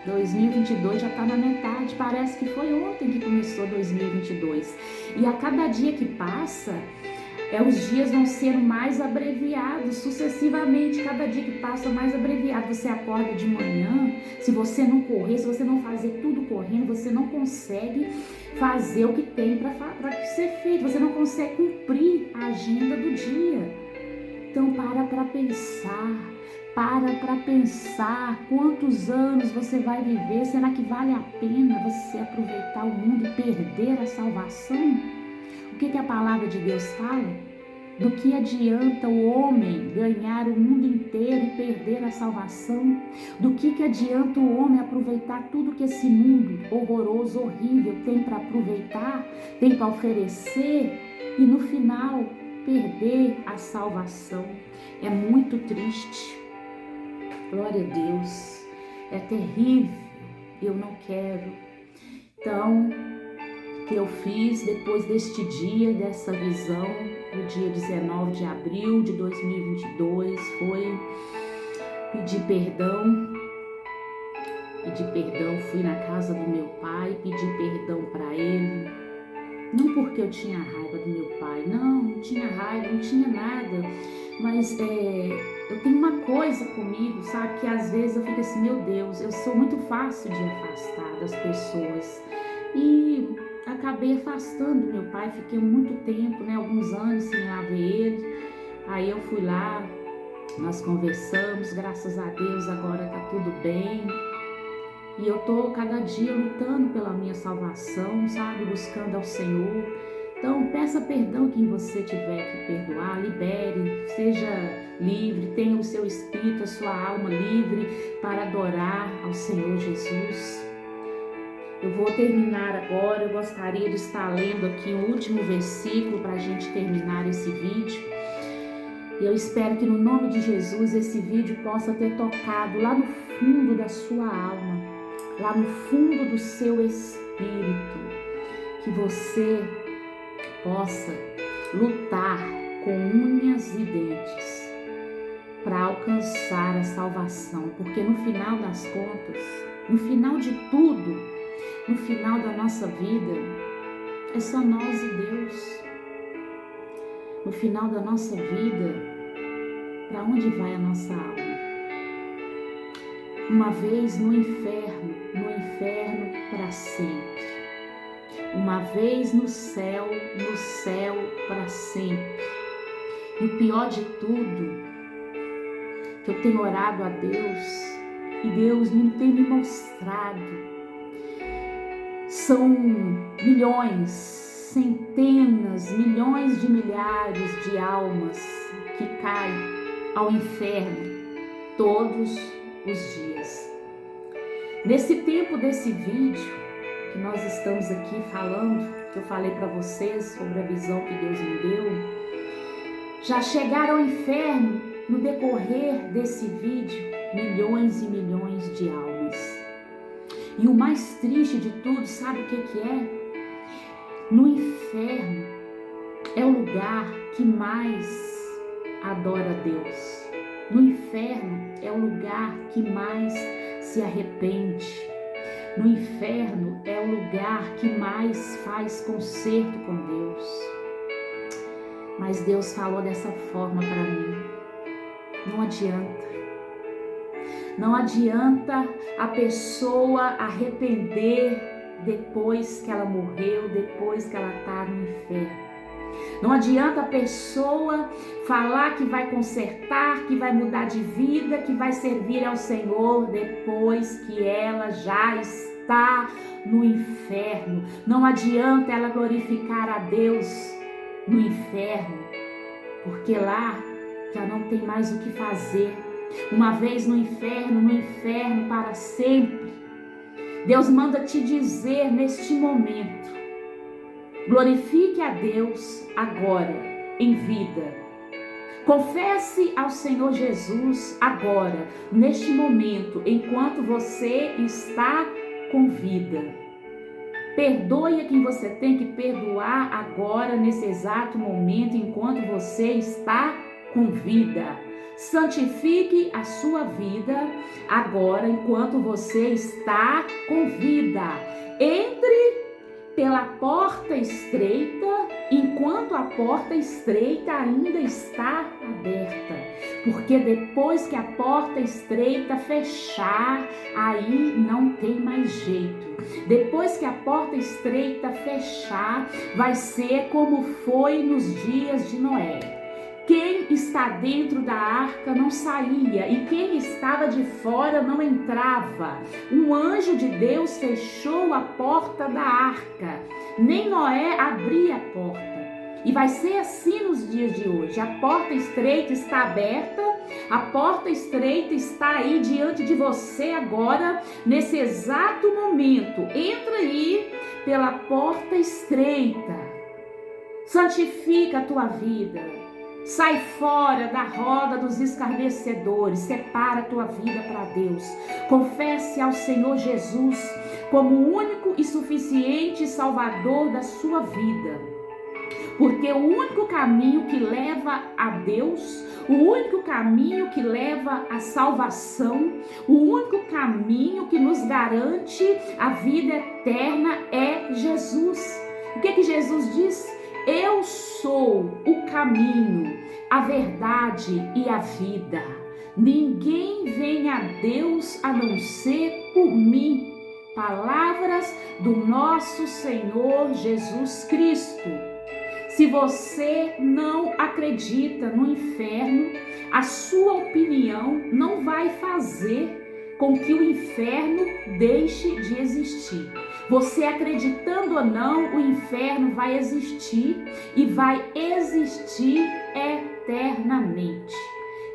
2022 já está na metade. Parece que foi ontem que começou 2022. E a cada dia que passa, os dias vão sendo mais abreviados, sucessivamente. Cada dia que passa, mais abreviado. Você acorda de manhã, se você não correr, se você não fazer tudo correndo, você não consegue fazer o que tem para ser feito. Você não consegue cumprir a agenda do dia. Então, para pensar quantos anos você vai viver. Será que vale a pena você aproveitar o mundo e perder a salvação? O que a palavra de Deus fala? Do que adianta o homem ganhar o mundo inteiro e perder a salvação? Do que adianta o homem aproveitar tudo que esse mundo horroroso, horrível tem para aproveitar, tem para oferecer e no final perder a salvação? É muito triste. Glória a Deus. É terrível. Eu não quero. Então, o que eu fiz depois deste dia, dessa visão, no dia 19 de abril de 2022, foi pedir perdão. Fui na casa do meu pai, pedi perdão para ele. Não porque eu tinha raiva do meu pai, não tinha raiva, não tinha nada. Mas eu tenho uma coisa comigo, sabe? Que às vezes eu fico assim, meu Deus, eu sou muito fácil de afastar das pessoas. E acabei afastando meu pai, fiquei muito tempo, alguns anos sem lá ver ele. Aí eu fui lá, nós conversamos, graças a Deus agora tá tudo bem. E eu tô cada dia lutando pela minha salvação, sabe? Buscando ao Senhor. Então, peça perdão quem você tiver que perdoar, libere, seja livre, tenha o seu espírito, a sua alma livre para adorar ao Senhor Jesus. Eu vou terminar agora, eu gostaria de estar lendo aqui o último versículo para a gente terminar esse vídeo. E eu espero que no nome de Jesus esse vídeo possa ter tocado lá no fundo da sua alma, lá no fundo do seu espírito, que você possa lutar com unhas e dentes para alcançar a salvação, porque no final das contas, no final de tudo, no final da nossa vida, é só nós e Deus. No final da nossa vida, para onde vai a nossa alma? Uma vez no inferno para sempre. Uma vez no céu para sempre. E o pior de tudo, que eu tenho orado a Deus e Deus não tem me mostrado, são milhões, centenas, milhões de milhares de almas que caem ao inferno todos os dias. Nesse tempo desse vídeo que nós estamos aqui falando, que eu falei para vocês sobre a visão que Deus me deu, já chegaram ao inferno no decorrer desse vídeo milhões e milhões de almas. E o mais triste de tudo, sabe o que é? No inferno é o lugar que mais adora a Deus. No inferno é o lugar que mais se arrepende. No inferno é o lugar que mais faz conserto com Deus. Mas Deus falou dessa forma para mim. Não adianta. Não adianta a pessoa arrepender depois que ela morreu, depois que ela está no inferno. Não adianta a pessoa falar que vai consertar, que vai mudar de vida, que vai servir ao Senhor depois que ela já está no inferno. Não adianta ela glorificar a Deus no inferno, porque lá já não tem mais o que fazer. Uma vez no inferno para sempre. Deus manda te dizer neste momento Glorifique a Deus agora, em vida. Confesse ao Senhor Jesus agora, neste momento, enquanto você está com vida. Perdoe a quem você tem que perdoar agora, nesse exato momento, enquanto você está com vida. Santifique a sua vida agora, enquanto você está com vida. Entre pela porta estreita, enquanto a porta estreita ainda está aberta. Porque depois que a porta estreita fechar, aí não tem mais jeito. Depois que a porta estreita fechar, vai ser como foi nos dias de Noé. Quem está dentro da arca não saía e quem estava de fora não entrava. Um anjo de Deus fechou a porta da arca. Nem Noé abria a porta. E vai ser assim nos dias de hoje. A porta estreita está aberta. A porta estreita está aí diante de você agora, nesse exato momento. Entra aí pela porta estreita. Santifica a tua vida. Sai fora da roda dos escarnecedores, separa a tua vida para Deus. Confesse ao Senhor Jesus como o único e suficiente Salvador da sua vida. Porque o único caminho que leva a Deus, o único caminho que leva à salvação, o único caminho que nos garante a vida eterna é Jesus. O que Jesus disse? Eu sou o caminho, a verdade e a vida. Ninguém vem a Deus a não ser por mim. Palavras do nosso Senhor Jesus Cristo. Se você não acredita no inferno, a sua opinião não vai fazer com que o inferno deixe de existir. Você acreditando ou não, o inferno vai existir e vai existir eternamente.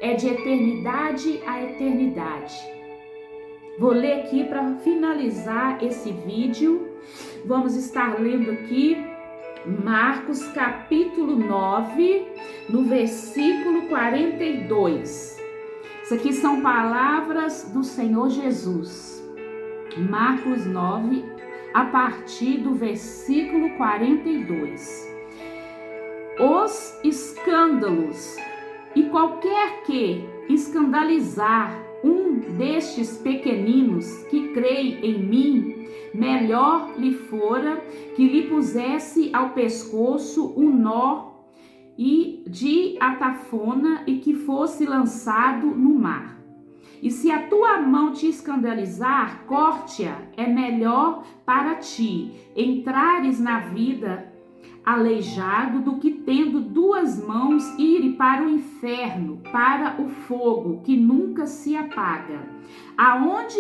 É de eternidade a eternidade. Vou ler aqui para finalizar esse vídeo. Vamos estar lendo aqui Marcos capítulo 9, no versículo 42. Isso aqui são palavras do Senhor Jesus. Marcos 9, a partir do versículo 42. Os escândalos, e qualquer que escandalizar um destes pequeninos que creem em mim, melhor lhe fora que lhe pusesse ao pescoço um nó e de atafona e que fosse lançado no mar. E se a tua mão te escandalizar, corte-a, é melhor para ti entrares na vida aleijado do que tendo duas mãos ir para o inferno, para o fogo que nunca se apaga, aonde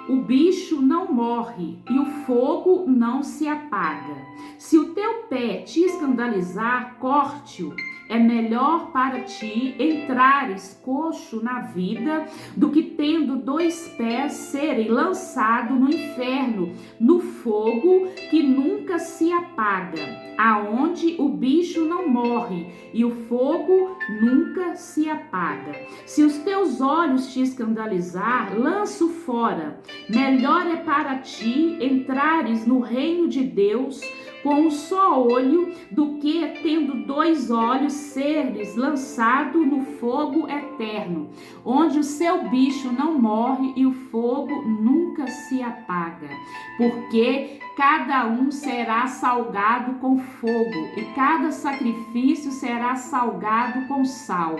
o bicho não morre e o fogo não se apaga. Se o teu pé te escandalizar, corte-o. É melhor para ti entrares coxo na vida do que tendo dois pés serem lançados no inferno, no fogo que nunca se apaga, aonde o bicho não morre e o fogo nunca se apaga. Se os teus olhos te escandalizar, lança-o fora. Melhor é para ti entrares no reino de Deus com um só olho, do que tendo dois olhos seres lançado no fogo eterno, onde o seu bicho não morre e o fogo nunca se apaga. Porque cada um será salgado com fogo e cada sacrifício será salgado com sal.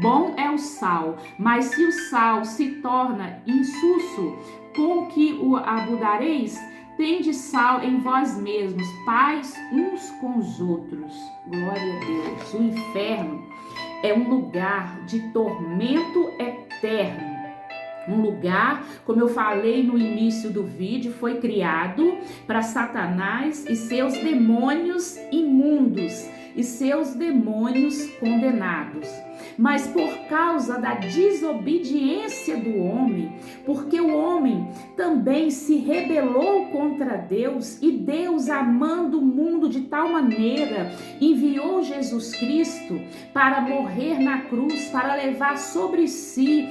Bom é o sal, mas se o sal se torna insulso, com que o abudareis? Tende sal em vós mesmos, paz uns com os outros. Glória a Deus. O inferno é um lugar de tormento eterno. Um lugar, como eu falei no início do vídeo, foi criado para Satanás e seus demônios imundos e seus demônios condenados. Mas por causa da desobediência do homem, porque o homem também se rebelou contra Deus, e Deus, amando o mundo de tal maneira, enviou Jesus Cristo para morrer na cruz, para levar sobre si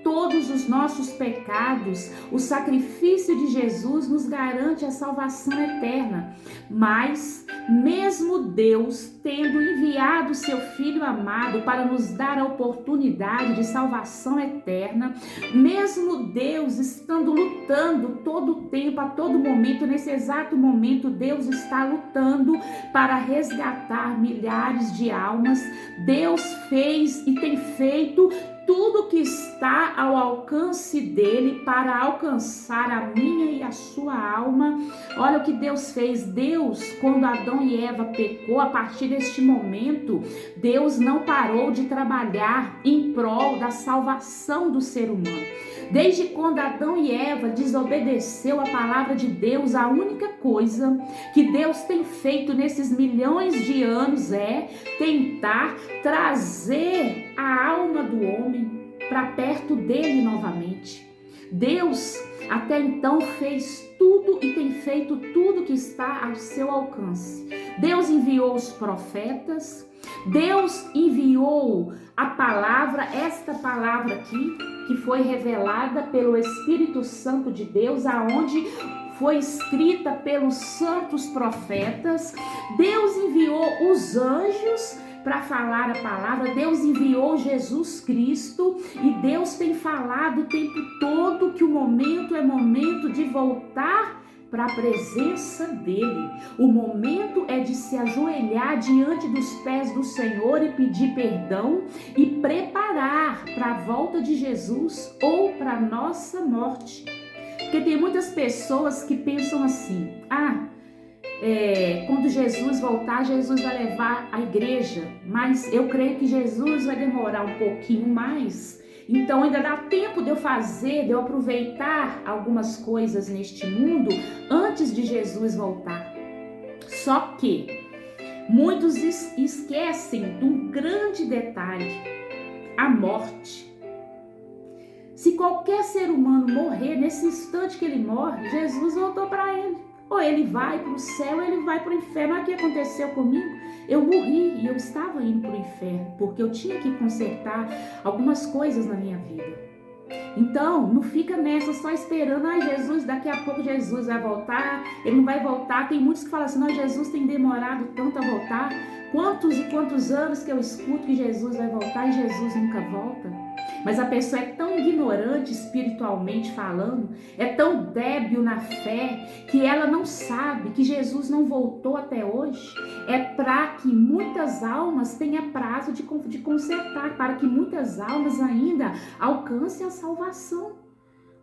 todos os nossos pecados. O sacrifício de Jesus nos garante a salvação eterna. Mas, mesmo Deus tendo enviado seu Filho amado para nos dar a oportunidade de salvação eterna, mesmo Deus estando lutando todo o tempo, a todo momento, nesse exato momento, Deus está lutando para resgatar milhares de almas. Deus fez e tem feito tudo que está ao alcance dele para alcançar a minha e a sua alma. Olha o que Deus fez. Deus, quando Adão e Eva pecou, a partir deste momento, Deus não parou de trabalhar em prol da salvação do ser humano. Desde quando Adão e Eva desobedeceu a palavra de Deus, a única coisa que Deus tem feito nesses milhões de anos é tentar trazer a alma do homem para perto dele novamente. Deus até então fez tudo e tem feito tudo que está ao seu alcance. Deus enviou os profetas, Deus enviou a palavra, esta palavra aqui, que foi revelada pelo Espírito Santo de Deus, aonde foi escrita pelos santos profetas. Deus enviou os anjos para falar a palavra, Deus enviou Jesus Cristo, e Deus tem falado o tempo todo que o momento é momento de voltar para a presença dele. O momento é de se ajoelhar diante dos pés do Senhor e pedir perdão e preparar para a volta de Jesus ou para a nossa morte. Porque tem muitas pessoas que pensam assim: quando Jesus voltar, Jesus vai levar a igreja, mas eu creio que Jesus vai demorar um pouquinho mais. Então ainda dá tempo de eu aproveitar algumas coisas neste mundo antes de Jesus voltar. Só que muitos esquecem de um grande detalhe: a morte. Se qualquer ser humano morrer, nesse instante que ele morre, Jesus voltou para ele. Ou ele vai para o céu, ou ele vai para o inferno. Olha o que aconteceu comigo. Eu morri e eu estava indo para o inferno, porque eu tinha que consertar algumas coisas na minha vida. Então, não fica nessa só esperando: Jesus, daqui a pouco Jesus vai voltar, ele não vai voltar. Tem muitos que falam assim: Jesus tem demorado tanto a voltar. Quantos e quantos anos que eu escuto que Jesus vai voltar e Jesus nunca volta. Mas a pessoa é tão ignorante espiritualmente falando, é tão débil na fé, que ela não sabe que Jesus não voltou até hoje. É para que muitas almas tenham prazo de consertar, para que muitas almas ainda alcancem a salvação.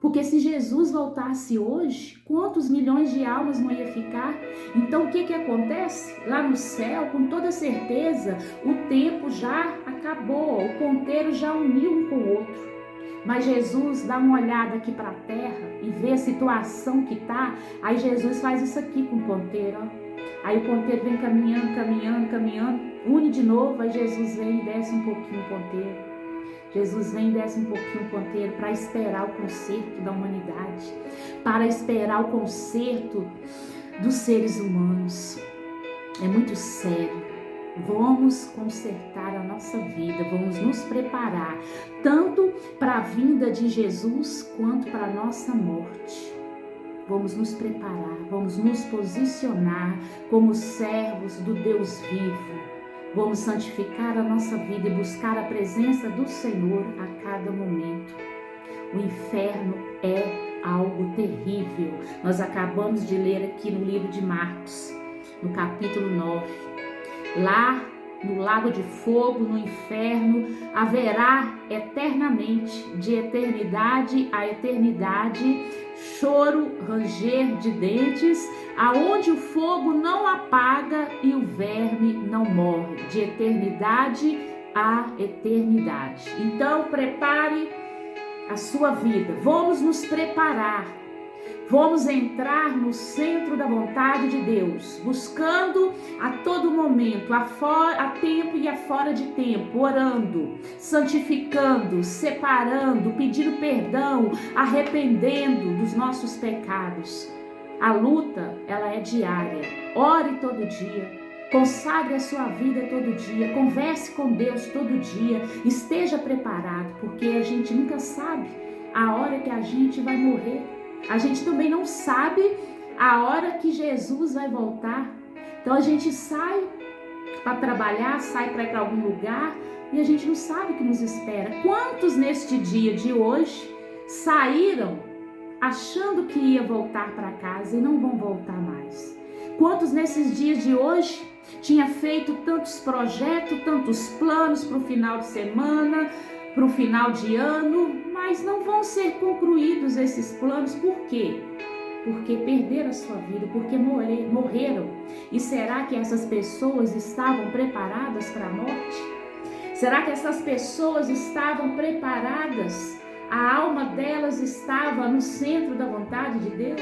Porque se Jesus voltasse hoje, quantos milhões de almas não ia ficar? Então o que acontece? Lá no céu, com toda certeza, o tempo já acabou, o ponteiro já uniu um com o outro. Mas Jesus dá uma olhada aqui para a terra e vê a situação que está. Aí Jesus faz isso aqui com o ponteiro, ó. Aí o ponteiro vem caminhando, une de novo, aí Jesus vem e desce um pouquinho o ponteiro. Jesus vem e desce um pouquinho o ponteiro para esperar o conserto da humanidade, para esperar o conserto dos seres humanos. É muito sério. Vamos consertar a nossa vida, vamos nos preparar tanto para a vinda de Jesus quanto para a nossa morte. Vamos nos preparar, vamos nos posicionar como servos do Deus vivo. Vamos santificar a nossa vida e buscar a presença do Senhor a cada momento. O inferno é algo terrível. Nós acabamos de ler aqui no livro de Marcos, no capítulo 9. Lá no lago de fogo, no inferno, haverá eternamente, de eternidade a eternidade, choro, ranger de dentes, aonde o fogo não apaga e o verme não morre, de eternidade a eternidade. Então prepare a sua vida. Vamos nos preparar. Vamos entrar no centro da vontade de Deus, buscando a todo momento, a tempo e a fora de tempo, orando, santificando, separando, pedindo perdão, arrependendo dos nossos pecados. A luta, ela é diária. Ore todo dia. Consagre a sua vida todo dia, converse com Deus todo dia, esteja preparado, porque a gente nunca sabe a hora que a gente vai morrer. A gente também não sabe a hora que Jesus vai voltar. Então a gente sai para trabalhar, sai para ir para algum lugar e a gente não sabe o que nos espera. Quantos neste dia de hoje saíram achando que ia voltar para casa e não vão voltar mais? Quantos nesses dias de hoje tinha feito tantos projetos, tantos planos para o final de semana, para o final de ano, mas não vão ser concluídos esses planos. Por quê? Porque perderam a sua vida, porque morreram. E será que essas pessoas estavam preparadas para a morte? Será que essas pessoas estavam preparadas? A alma delas estava no centro da vontade de Deus?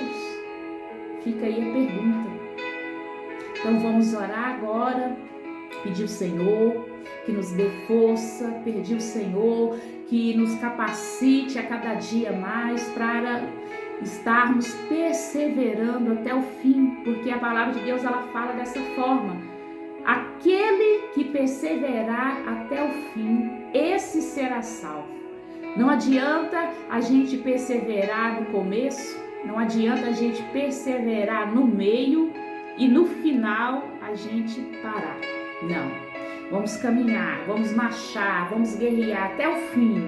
Fica aí a pergunta. Então vamos orar agora, pedir ao Senhor que nos dê força, pedir ao Senhor que nos capacite a cada dia mais para estarmos perseverando até o fim, porque a palavra de Deus ela fala dessa forma: aquele que perseverar até o fim, esse será salvo. Não adianta a gente perseverar no começo, não adianta a gente perseverar no meio e no final a gente parar. Não. Vamos caminhar, vamos marchar, vamos guerrear até o fim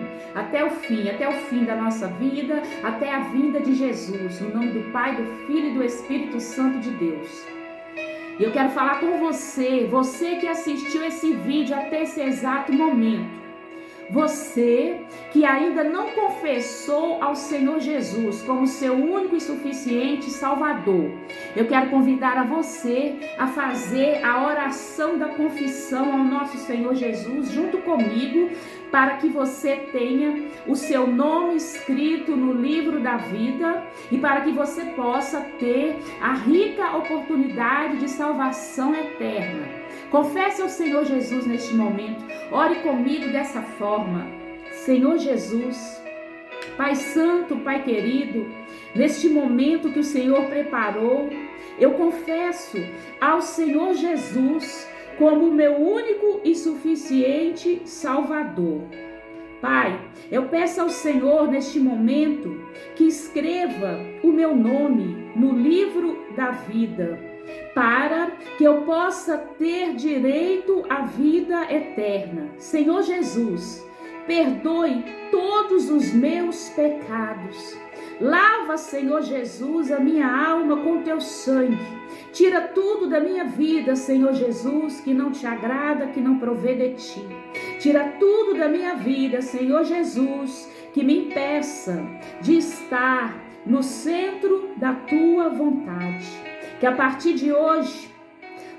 da nossa vida, até a vinda de Jesus, no nome do Pai, do Filho e do Espírito Santo de Deus. E eu quero falar com você que assistiu esse vídeo até esse exato momento. Você que ainda não confessou ao Senhor Jesus como seu único e suficiente Salvador, eu quero convidar a você a fazer a oração da confissão ao nosso Senhor Jesus junto comigo, para que você tenha o seu nome escrito no livro da vida e para que você possa ter a rica oportunidade de salvação eterna. Confesse ao Senhor Jesus neste momento. Ore comigo dessa forma. Senhor Jesus, Pai Santo, Pai querido, neste momento que o Senhor preparou, eu confesso ao Senhor Jesus como meu único e suficiente Salvador. Pai, eu peço ao Senhor neste momento que escreva o meu nome no livro da vida, para que eu possa ter direito à vida eterna. Senhor Jesus, perdoe todos os meus pecados. Lava, Senhor Jesus, a minha alma com teu sangue. Tira tudo da minha vida, Senhor Jesus, que não te agrada, que não provê de ti. Tira tudo da minha vida, Senhor Jesus, que me impeça de estar no centro da tua vontade. Que a partir de hoje,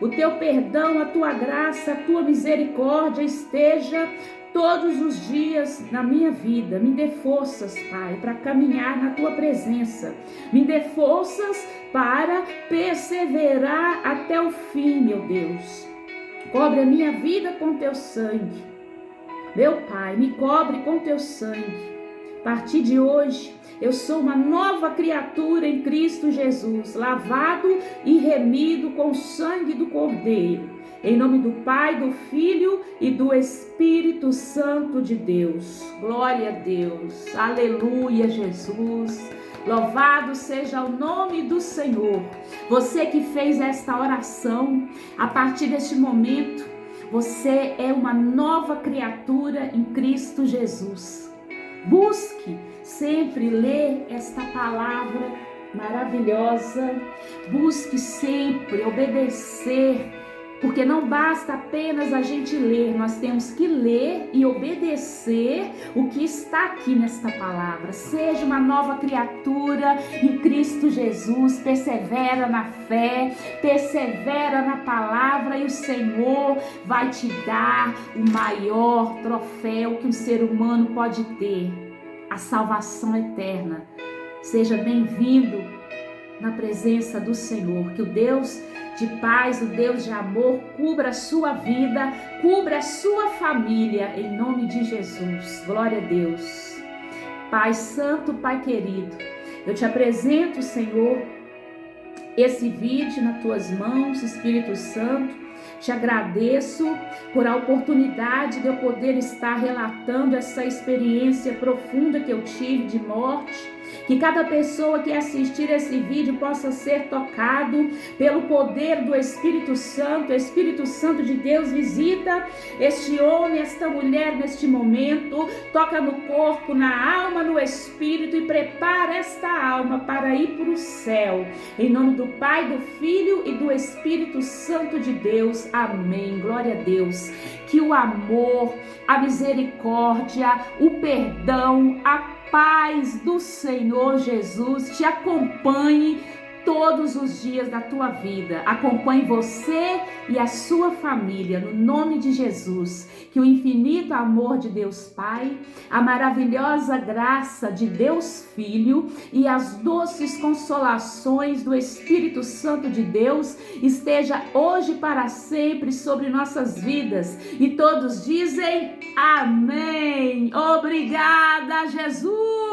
o teu perdão, a tua graça, a tua misericórdia esteja todos os dias na minha vida. Me dê forças, Pai, para caminhar na tua presença. Me dê forças para perseverar até o fim, meu Deus. Cobre a minha vida com teu sangue. Meu Pai, me cobre com teu sangue. A partir de hoje, eu sou uma nova criatura em Cristo Jesus, lavado e remido com o sangue do Cordeiro. Em nome do Pai, do Filho e do Espírito Santo de Deus. Glória a Deus. Aleluia, Jesus. Louvado seja o nome do Senhor. Você que fez esta oração, a partir deste momento, você é uma nova criatura em Cristo Jesus. Busque sempre ler esta palavra maravilhosa. Busque sempre obedecer, porque não basta apenas a gente ler, nós temos que ler e obedecer o que está aqui nesta palavra. Seja uma nova criatura em Cristo Jesus, persevera na fé, persevera na palavra e o Senhor vai te dar o maior troféu que um ser humano pode ter: a salvação eterna. Seja bem-vindo na presença do Senhor. Que o Deus de paz, o Deus de amor, cubra a sua vida, cubra a sua família, em nome de Jesus. Glória a Deus. Pai Santo, Pai querido, eu te apresento, Senhor, esse vídeo nas tuas mãos, Espírito Santo. Te agradeço por a oportunidade de eu poder estar relatando essa experiência profunda que eu tive de morte. Que cada pessoa que assistir esse vídeo possa ser tocado pelo poder do Espírito Santo. O Espírito Santo de Deus visita este homem, esta mulher neste momento, toca no corpo, na alma, no espírito e prepara esta alma para ir para o céu. Em nome do Pai, do Filho e do Espírito Santo de Deus. Amém. Glória a Deus. Que o amor, a misericórdia, o perdão, a paz do Senhor Jesus te acompanhe todos os dias da tua vida. Acompanhe você e a sua família, no nome de Jesus. Que o infinito amor de Deus Pai, a maravilhosa graça de Deus Filho e as doces consolações do Espírito Santo de Deus esteja hoje para sempre sobre nossas vidas. E todos dizem amém. Obrigada, Jesus.